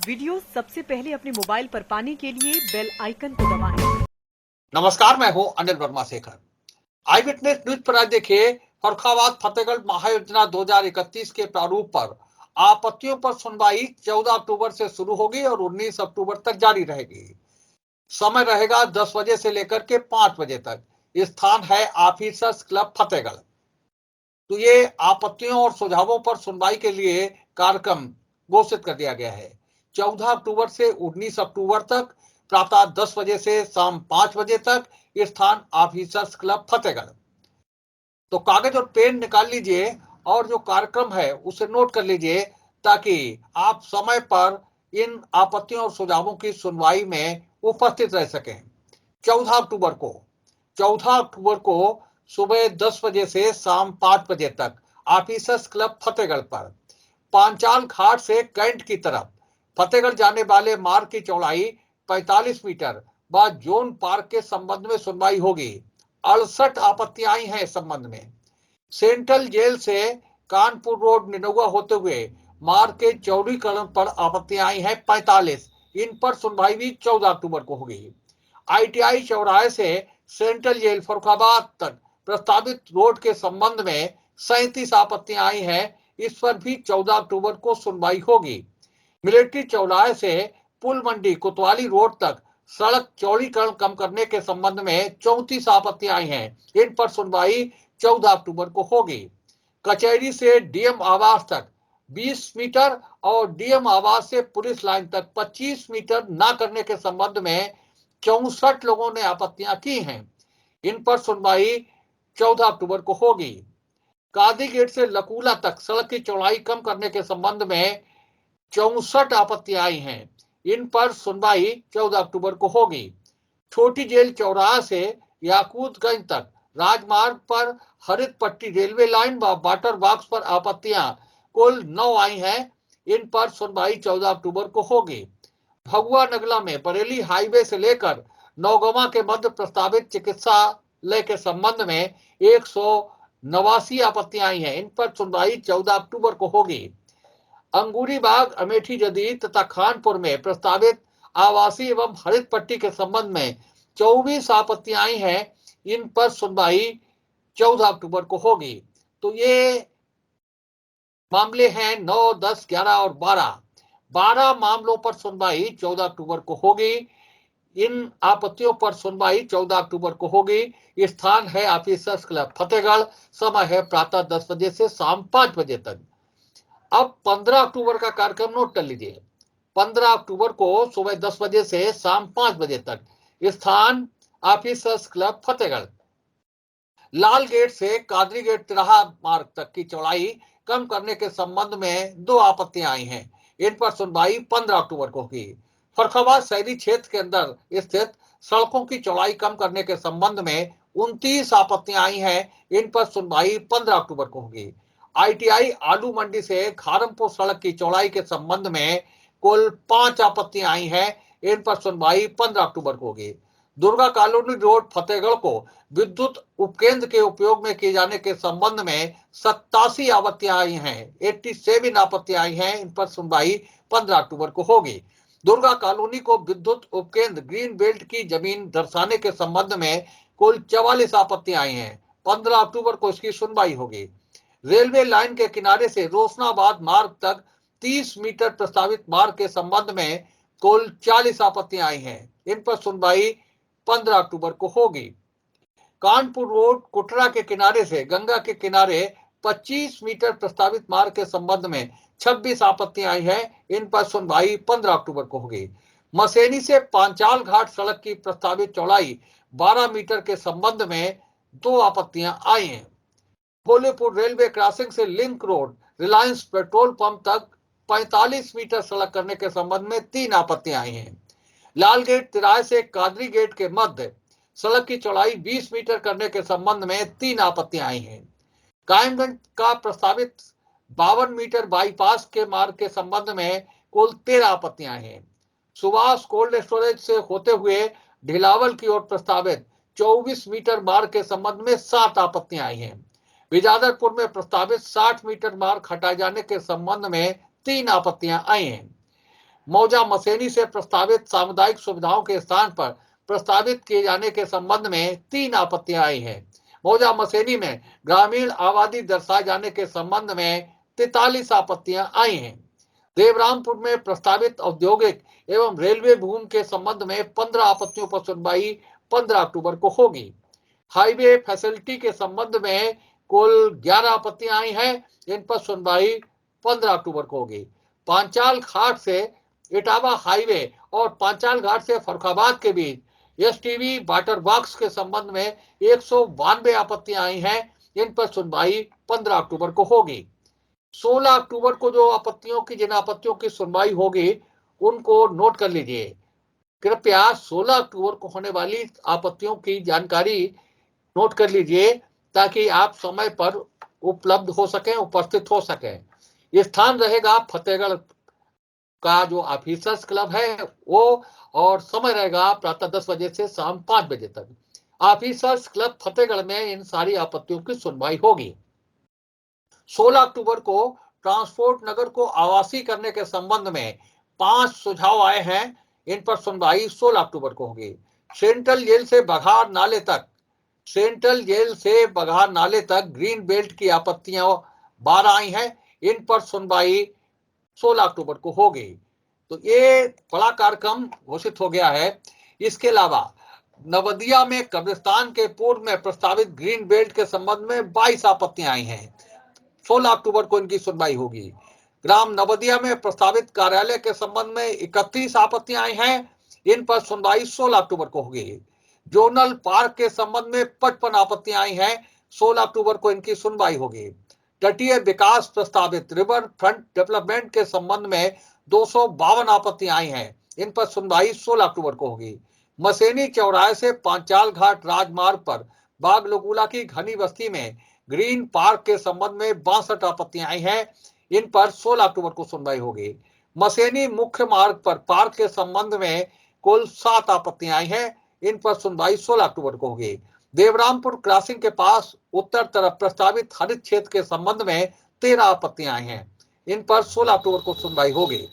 Video सबसे पहले अपने मोबाइल पर पाने के लिए बेल आइकन को दबाएं। नमस्कार, मैं हूं अनिल वर्मा शेखर। आई विटनेस न्यूज पर आज देखिए, फर्रुखाबाद फतेहगढ़ महायोजना 2031 के प्रारूप पर आपत्तियों पर सुनवाई 14 अक्टूबर से शुरू होगी और 19 अक्टूबर तक जारी रहेगी। समय रहेगा 10 बजे से लेकर के 5 बजे तक। स्थान है ऑफिसर्स क्लब फतेहगढ़। तो ये आपत्तियों और सुझावों पर सुनवाई के लिए कार्यक्रम घोषित कर दिया गया है। 14 अक्टूबर से 19 अक्टूबर तक प्रातः 10 बजे से शाम 5 बजे तक। स्थान ऑफिसर्स क्लब फतेहगढ़। तो कागज और पेन निकाल लीजिए और जो कार्यक्रम है उसे नोट कर लीजिए, ताकि आप समय पर इन आपत्तियों और सुझावों की सुनवाई में उपस्थित रह सकें। 14 अक्टूबर को 14 अक्टूबर को सुबह 10 बजे से शाम 5 बजे तक ऑफिसर्स क्लब फतेहगढ़ पर पांचाल घाट से कैंट की तरफ फतेहगढ़ जाने वाले मार्ग की चौड़ाई 45 मीटर व जोन पार्क के संबंध में सुनवाई होगी। 68 आपत्तियां आई हैं इस संबंध में। सेंट्रल जेल से कानपुर रोड निनौआ होते हुए मार्ग के चौड़ीकरण पर आपत्तियां आई हैं 45। इन पर सुनवाई भी 14 अक्टूबर को होगी। ITI चौराहे से सेंट्रल जेल फर्रुखाबाद तक प्रस्तावित रोड के संबंध में 37 आपत्तियां आई हैं। इस पर भी 14 अक्टूबर को सुनवाई होगी। मिलिट्री चौराहे से पुल मंडी कोतवाली रोड तक सड़क चौड़ीकरण कम करने के संबंध में 34 आपत्तियां आई हैं। इन पर सुनवाई 14 अक्टूबर को होगी। कचहरी से DM आवास तक 20 मीटर और DM आवास से पुलिस लाइन तक 25 मीटर न करने के संबंध में 64 लोगों ने आपत्तियां की हैं। इन पर सुनवाई 14 अक्टूबर को होगी। कादी गेट से लकूला तक सड़क की चौड़ाई कम करने के संबंध में 64 आपत्तियां आई हैं। इन पर सुनवाई 14 अक्टूबर को होगी। छोटी जेल चौराहा से याकूतगंज तक राजमार्ग पर हरित पट्टी रेलवे लाइन व वाटर बॉक्स पर आपत्तियां कुल 9 आई हैं। इन पर सुनवाई 14 अक्टूबर को होगी। भगुआ नगला में बरेली हाईवे से लेकर नौगवा के मध्य प्रस्तावित चिकित्सालय के संबंध में 189 आपत्तियां आई हैं। इन पर सुनवाई 14 अक्टूबर को होगी। अंगूरी बाग, अमेठी जदीद तथा खानपुर में प्रस्तावित आवासीय एवं हरित पट्टी के संबंध में 24 आपत्तियां आई हैं। इन पर सुनवाई 14 अक्टूबर को होगी। तो ये मामले हैं 9, 10, 11 और 12 मामलों पर सुनवाई 14 अक्टूबर को होगी। इन आपत्तियों पर सुनवाई 14 अक्टूबर को होगी। स्थान है ऑफिसर्स क्लब फतेहगढ़। समय है प्रातः 10 बजे से शाम 5 बजे तक। अब 15 अक्टूबर का कार्यक्रम नोट कर लीजिए। 15 अक्टूबर को सुबह 10 बजे से शाम 5 बजे तक। स्थान ऑफिसर्स क्लब फतेहगढ़। लाल गेट से कादरी गेट तिराहा मार्ग तक की चौड़ाई कम करने के संबंध में 2 आपत्तियां आई हैं। इन पर सुनवाई 15 अक्टूबर को होगी। फर्रुखाबाद शहरी क्षेत्र के अंदर स्थित सड़कों की चौड़ाई कम करने के संबंध में 29 आपत्तियां आई हैं। इन पर सुनवाई 15 अक्टूबर को होगी। ITI आलू मंडी से खारमपुर सड़क की चौड़ाई के संबंध में कुल 5 आपत्तियां आई हैं। इन पर सुनवाई 15 अक्टूबर को होगी। दुर्गा कॉलोनी रोड फतेहगढ़ को विद्युत उपकेंद्र के उपयोग में किए जाने के संबंध में 87 आपत्तियां आई हैं। 87 आपत्तियां आई हैं। इन पर सुनवाई 15 अक्टूबर को होगी। दुर्गा कॉलोनी को विद्युत उपकेंद्र ग्रीन बेल्ट की जमीन दर्शाने के संबंध में कुल 44 आपत्तियां आई हैं। 15 अक्टूबर को इसकी सुनवाई होगी। रेलवे लाइन के किनारे से रोशनाबाद मार्ग तक 30 मीटर प्रस्तावित मार्ग के संबंध में कुल 40 आपत्तियां आई हैं। इन पर सुनवाई 15 अक्टूबर को होगी। कानपुर रोड कुटरा के किनारे से गंगा के किनारे 25 मीटर प्रस्तावित मार्ग के संबंध में 26 आपत्तियां आई हैं। इन पर सुनवाई 15 अक्टूबर को होगी। मसेनी से पांचाल घाट सड़क की प्रस्तावित चौड़ाई 12 मीटर के संबंध में 2 आपत्तियां आई हैं। भोलेपुर रेलवे क्रॉसिंग से link road Reliance petrol pump तक 45 मीटर सड़क करने के संबंध में 3 आपत्तियां आई हैं। लाल गेट तिराहे से कादरी गेट के मध्य सड़क की चौड़ाई 20 मीटर करने के संबंध में 3 आपत्तियां आई हैं। कायमगंज का प्रस्तावित 52 मीटर बाईपास के मार्ग के संबंध में कुल 13 आपत्तियां आई हैं। सुभाष कोल्ड स्टोरेज से होते हुए ढिलावल की ओर प्रस्तावित 24 मीटर मार्ग के संबंध में 7 आपत्तियां आई हैं। विजादरपुर में प्रस्तावित 60 मीटर मार्ग हटाए जाने के संबंध में 3 आपत्तियां आई हैं। मौजा मसेनी से प्रस्तावित सामुदायिक सुविधाओं के स्थान पर प्रस्तावित किए जाने के संबंध में 3 आपत्तियां आई हैं। मौजा मसेनी में ग्रामीण आबादी दर्शाए जाने के संबंध में 43 आपत्तियां आई हैं। देवरामपुर में प्रस्तावित औद्योगिक एवं रेलवे भूमि के संबंध में 15 आपत्तियों पर सुनवाई 15 अक्टूबर को होगी। हाईवे फैसिलिटी के संबंध में कुल 11 आपत्तियां आई हैं। इन पर सुनवाई 15 अक्टूबर को होगी। पांचाल घाट से इटावा हाईवे और पांचाल घाट से फरुखाबाद के बीच एसटीवी वाटर बॉक्स के संबंध में 192 आपत्तियां आई हैं। इन पर सुनवाई 15 अक्टूबर को होगी। 16 अक्टूबर को जिन आपत्तियों की सुनवाई होगी उनको नोट कर लीजिए। कृपया 16 अक्टूबर को होने वाली आपत्तियों की जानकारी नोट कर लीजिए ताकि आप समय पर उपलब्ध हो सकें, उपस्थित हो सकें। स्थान रहेगा फतेहगढ़ का जो ऑफिसर्स क्लब है वो, और समय रहेगा प्रातः 10 बजे से शाम 5 बजे तक। ऑफिसर्स क्लब फतेहगढ़ में इन सारी आपत्तियों की सुनवाई होगी। 16 अक्टूबर को ट्रांसपोर्ट नगर को आवासीय करने के संबंध में 5 सुझाव आए हैं। इन पर सुनवाई 16 अक्टूबर को होगी। सेंट्रल जेल से बघार नाले तक ग्रीन बेल्ट की आपत्तियां 12 आई हैं। इन पर सुनवाई 16 अक्टूबर को होगी। तो ये बड़ा कार्यक्रम घोषित हो गया है। इसके अलावा नवदिया में कब्रिस्तान के पूर्व में प्रस्तावित ग्रीन बेल्ट के संबंध में 22 आपत्तियां आई हैं। 16 अक्टूबर को इनकी सुनवाई होगी। ग्राम नवदिया में प्रस्तावित कार्यालय के संबंध में 31 आपत्तियां आई हैं। इन पर सुनवाई 16 अक्टूबर को होगी। जोनल पार्क के संबंध में 55 आपत्तियां आई हैं। 16 अक्टूबर को इनकी सुनवाई होगी। तटीय विकास प्रस्तावित रिवर फ्रंट डेवलपमेंट के संबंध में 252 आपत्तियां आई हैं। इन पर सुनवाई 16 अक्टूबर को होगी। मसेनी चौराहे से पांचाल घाट राजमार्ग पर बागलोगुला की घनी बस्ती में ग्रीन पार्क के संबंध में 62 आपत्तियां आई हैं। इन पर 16 अक्टूबर को सुनवाई होगी। मसेनी मुख्य मार्ग पर पार्क के संबंध में कुल 7 आपत्तियां आई हैं। इन पर सुनवाई 16 अक्टूबर को होगी। देवरामपुर क्रॉसिंग के पास उत्तर तरफ प्रस्तावित हरित क्षेत्र के संबंध में 13 आपत्तियां आई हैं। इन पर 16 अक्टूबर को सुनवाई होगी।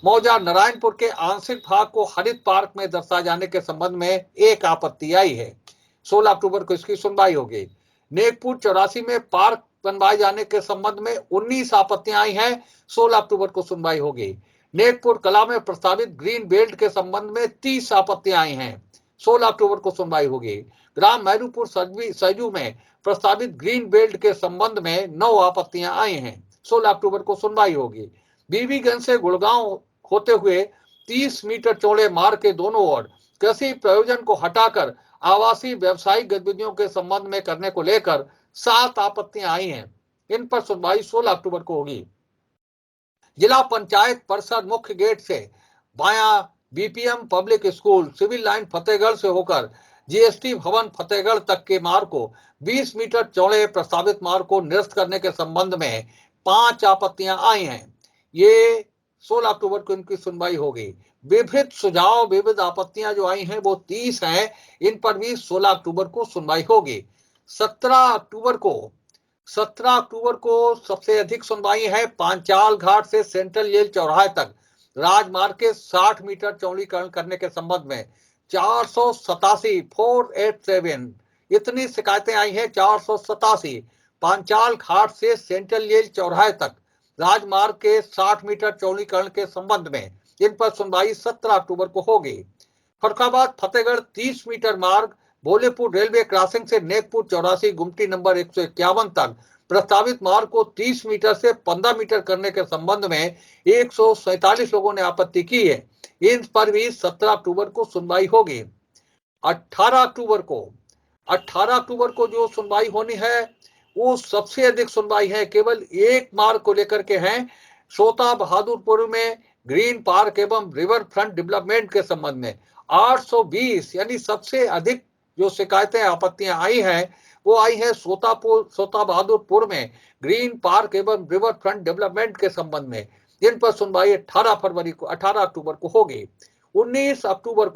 मौजा नारायणपुर के आंशिक भाग को हरित पार्क में दर्शाए जाने के संबंध में 1 आपत्ति आई है। 16 अक्टूबर को इसकी सुनवाई होगी। नेकपुर 84 में पार्क बनवाए जाने के संबंध में 19 आपत्तियां आई हैं। 16 अक्टूबर को सुनवाई होगी। नेकपुर कला में प्रस्तावित ग्रीन बेल्ट के संबंध में 30 आपत्तियां आई हैं। 16 अक्टूबर को सुनवाई होगी। ग्राम मैरूपुर सैजू में प्रस्तावित ग्रीन बेल्ट के संबंध में 9 आपत्तियां आई हैं। 16 अक्टूबर को सुनवाई होगी। बीबीगंज से गुड़गांव होते हुए 30 मीटर चौड़े मार्ग के दोनों ओर कृषि प्रयोजन को हटाकर आवासीय व्यावसायिक गतिविधियों के संबंध में करने को लेकर 7 आपत्तियां आई हैं। इन पर सुनवाई 16 अक्टूबर को होगी। जिला पंचायत परिसर मुख्य गेट से बाया BPM public school civil line Fatehgarh से होकर जीएसटी भवन फतेहगढ़ तक के मार्ग को 20 मीटर चौड़े प्रस्तावित मार्ग को निरस्त करने के संबंध में 5 आपत्तियां आई हैं। ये 16 अक्टूबर को इनकी सुनवाई होगी। विविध आपत्तियां जो आई हैं वो 30 हैं। इन पर भी 16 अक्टूबर को सुनवाई होगी। 17 अक्टूबर को सबसे अधिक सुनवाई है। पांचाल घाट से सेंट्रल जेल चौराहे तक राजमार्ग के 60 मीटर चौड़ीकरण करने के संबंध में 487 इतनी शिकायतें आई हैं। 487 पांचाल घाट से सेंट्रल जेल चौराहे तक राजमार्ग के 60 मीटर चौड़ीकरण के संबंध में इन पर सुनवाई 17 अक्टूबर को होगी। फरुखाबाद फतेहगढ़ 30 मीटर मार्ग भोलेपुर रेलवे क्रॉसिंग से नेकपुर 84 गुमटी नंबर 151 तक प्रस्तावित मार्ग को 30 मीटर से 15 मीटर करने के संबंध में 147 लोगों ने आपत्ति की है। इन पर भी 17 अक्टूबर को सुनवाई होगी। 18 अक्टूबर को जो सुनवाई होनी है वो सबसे अधिक सुनवाई है केवल एक मार्ग को लेकर के हैं। सोता बहादुरपुर में ग्रीन पार्क एवं रिवर फ्रंट डेवलपमेंट के संबंध में 820 यानी सबसे अधिक जो शिकायतें आपत्तियां आई हैं वो आई है सोता बहादुरपुर में ग्रीन पार्क एवं रिवर फ्रंट डेवलपमेंट के संबंध में। इन पर सुनवाई 18 अक्टूबर को होगी। 19 अक्टूबर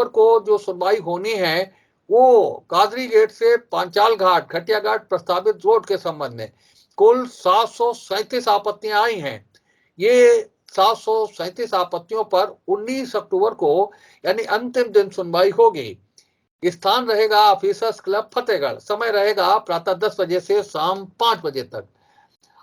को जो सुनवाई होनी है वो कादरी गेट से पांचाल घाट खटिया घाट प्रस्तावित रोड के संबंध में कुल 737 आपत्तियां आई हैं। ये 737 आपत्तियों पर 19 अक्टूबर को यानी अंतिम दिन सुनवाई होगी। स्थान रहेगा ऑफिसर्स क्लब फतेहगढ़। समय रहेगा प्रातः 10 बजे से शाम 5 बजे तक।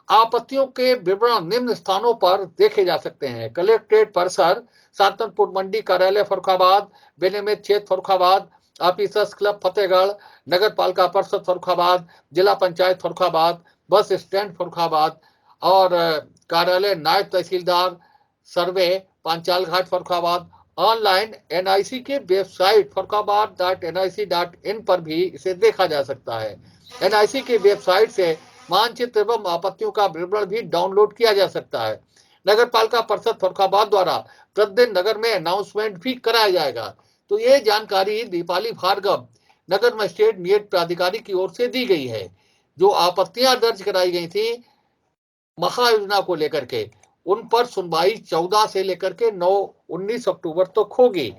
आपत्तियों के विवरण निम्न स्थानों पर देखे जा सकते हैं: कलेक्ट्रेट परिसर, सातनपुर मंडी कार्यालय फर्रुखाबाद, बेनीमेत क्षेत्र फर्रुखाबाद, ऑफिसर्स क्लब फतेहगढ़, नगर पालिका परिषद फर्रुखाबाद, जिला पंचायत फर्रुखाबाद, बस स्टैंड फर्रुखाबाद और कार्यालय नायब तहसीलदार सर्वे पांचाल घाट फर्रुखाबाद। ऑनलाइन एनआईसी के वेबसाइट फर्रुखाबाद.nic.in पर भी इसे देखा जा सकता है। एनआईसी के वेबसाइट से मानचित्र एवं आपत्तियों का विवरण भी डाउनलोड किया जा सकता है। नगर पालिका परिषद फर्रुखाबाद द्वारा प्रतिदिन नगर में अनाउंसमेंट भी कराया जाएगा। तो ये जानकारी दीपाली भार्गव नगर मजिस्ट्रेट नियत प्राधिकारी की ओर से दी गई है। जो आपत्तियां दर्ज कराई गई थी महायोजना को लेकर के, उन पर सुनवाई 14 से लेकर के 19 अक्टूबर तक होगी।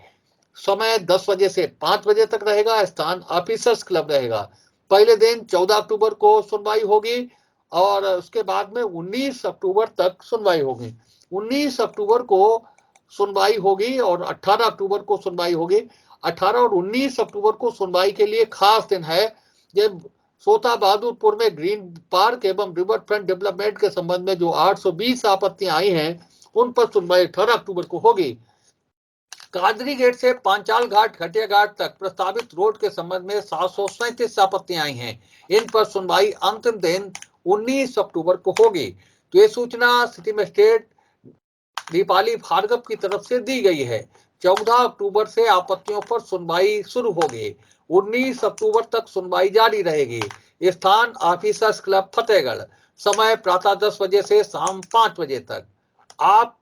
समय 10 बजे से 5 बजे तक रहेगा। स्थान ऑफिसर्स क्लब रहेगा। पहले दिन 14 अक्टूबर को सुनवाई होगी और उसके बाद में 19 अक्टूबर तक सुनवाई होगी। 19 अक्टूबर को सुनवाई होगी और 18 अक्टूबर को सुनवाई होगी। 18 और 19 अक्टूबर को सुनवाई के लिए खास दिन है। जब सोता बहादुरपुर में ग्रीन पार्क एवं रिवर फ्रंट डेवलपमेंट के संबंध में जो 820 आपत्तियां आई हैं, उन पर सुनवाई 18 अक्टूबर को होगी। कादरी गेट से पांचाल घाट घटिया घाट तक प्रस्तावित रोड के संबंध में 737 आपत्तियां आई हैं। इन पर सुनवाई अंतिम दिन 19 अक्टूबर को होगी। तो ये सूचना सिटी मजिस्ट्रेट दीपाली भार्गव की तरफ से दी गई है। 14 अक्टूबर से आपत्तियों पर सुनवाई शुरू होगी। 19 अक्टूबर तक सुनवाई जारी रहेगी। स्थान ऑफिसर्स क्लब फतेहगढ़। समय प्रातः 10 बजे से शाम 5 बजे तक। आप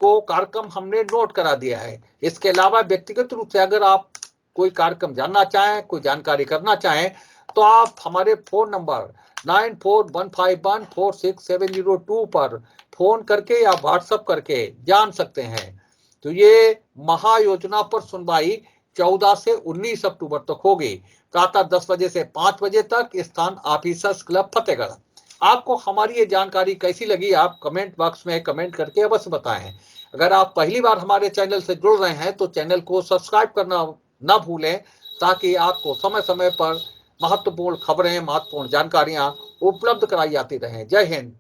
को कार्यक्रम हमने नोट करा दिया है। इसके अलावा व्यक्तिगत रूप से अगर आप कोई कार्यक्रम जानना चाहें, कोई जानकारी करना चाहें, तो आप हमारे फोन नंबर 9415146702 पर फोन करके या व्हाट्सएप करके जान सकते हैं। तो ये महायोजना पर सुनवाई 14 से 19 अक्टूबर तक होगी। प्रातः 10 बजे से 5 बजे तक। स्थान ऑफिसर्स क्लब फतेहगढ़। आपको हमारी ये जानकारी कैसी लगी, आप कमेंट बॉक्स में कमेंट करके अवश्य बताएं। अगर आप पहली बार हमारे चैनल से जुड़ रहे हैं तो चैनल को सब्सक्राइब करना ना भूलें, ताकि आपको समय समय पर महत्वपूर्ण खबरें, महत्वपूर्ण जानकारियां उपलब्ध कराई जाती रहें। जय हिंद।